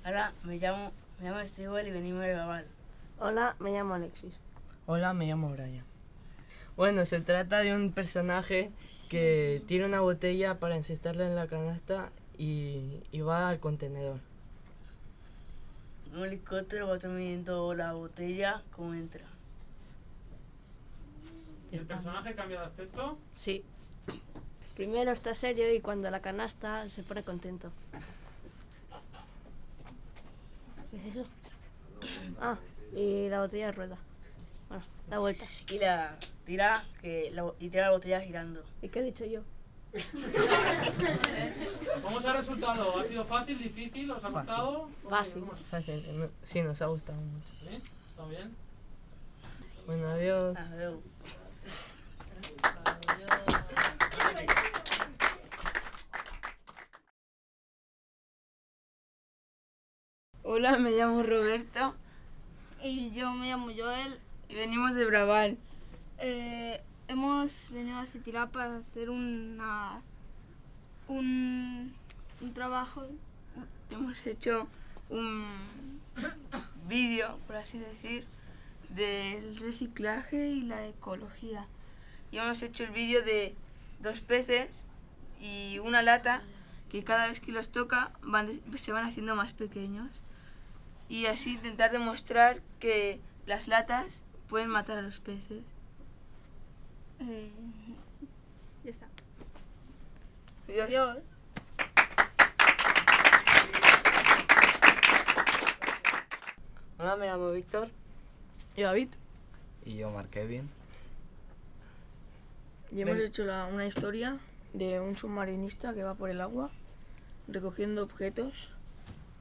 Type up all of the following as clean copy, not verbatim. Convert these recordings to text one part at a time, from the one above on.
Hola, me llamo Stewart y venimos de Babal. Hola, me llamo Alexis. Hola, me llamo Brian. Bueno, se trata de un personaje que tira una botella para encestarla en la canasta y va al contenedor. Un helicóptero va midiendo la botella como entra. ¿El personaje cambia de aspecto? Sí. Primero está serio y cuando la canasta se pone contento. ¿Qué es eso? Ah, y la botella rueda. Bueno, da vuelta. Y tira la botella girando. ¿Y qué he dicho yo? ¿Cómo os ha resultado? ¿Ha sido fácil, difícil? ¿Os ha gustado? Fácil. Fácil. Sí, nos ha gustado mucho. ¿Sí? ¿Está bien? Bueno, adiós. Adiós. Hola, me llamo Roberto Y yo me llamo Joel. y venimos de Braval. Hemos venido a Citirá para hacer un trabajo. Hemos hecho un vídeo, por así decir, del reciclaje y la ecología. Y hemos hecho el vídeo de 2 peces y una lata que cada vez que los toca se van haciendo más pequeños. Y así intentar demostrar que las latas pueden matar a los peces. Ya está. Adiós. Adiós. Hola, me llamo Víctor. ¿Y David? Y yo, Mark Kevin. Y hemos hecho una historia de un submarinista que va por el agua recogiendo objetos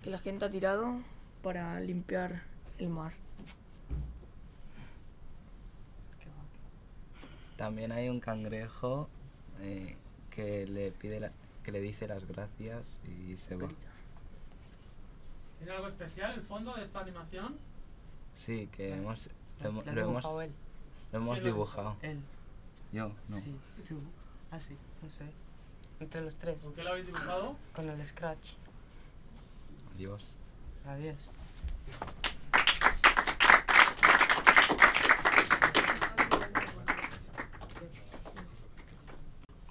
que la gente ha tirado para limpiar el mar. También hay un cangrejo que le dice las gracias y se va. ¿Tiene algo especial el fondo de esta animación? Sí, que ¿La ha dibujado él? lo hemos ¿Quién lo ha dibujado. Él. Yo, no. Sí, tú. Ah, sí, no sé. Entre los tres. ¿Por qué lo habéis dibujado? Con el scratch. Adiós. Adiós.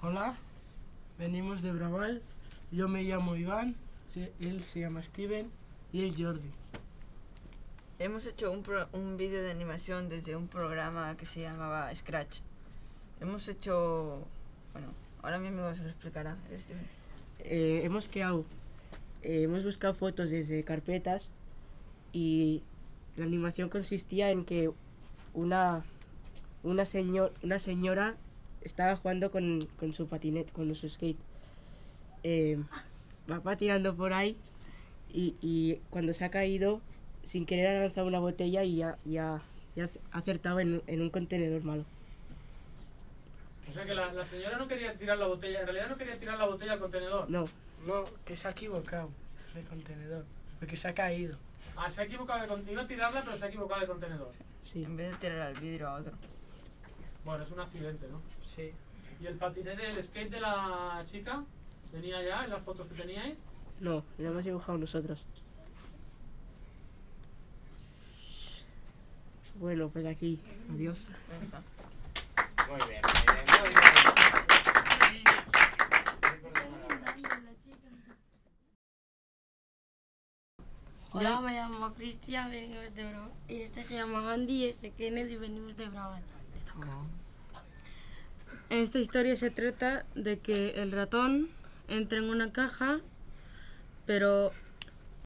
Hola, venimos de Braval. Yo me llamo Iván, él se llama Steven y él Jordi. Hemos hecho un vídeo de animación desde un programa que se llamaba Scratch. Hemos hecho... Bueno, ahora mi amigo se lo explicará. Hemos buscado fotos desde carpetas y la animación consistía en que una señora estaba jugando con su patinete, con su skate. Va patinando por ahí y cuando se ha caído, sin querer ha lanzado una botella y ya ha acertado en un contenedor malo. O sea que la señora no quería tirar la botella, en realidad no quería tirar la botella al contenedor. No, que se ha equivocado de contenedor, porque se ha caído. Ah, se ha equivocado de contenedor. Iba a tirarla, pero se ha equivocado de contenedor. Sí, En vez de tirar al vidrio a otro. Bueno, es un accidente, ¿no? sí. ¿Y el patinete, el skate de la chica? ¿Venía ya en las fotos que teníais? No, lo hemos dibujado nosotros. Bueno, pues aquí. Adiós. Ya está. Muy bien, Hola, me llamo Cristian, venimos de Braval. Y este se llama Andy y este Kenneth y venimos de Braval. En esta historia se trata de que el ratón entra en una caja, pero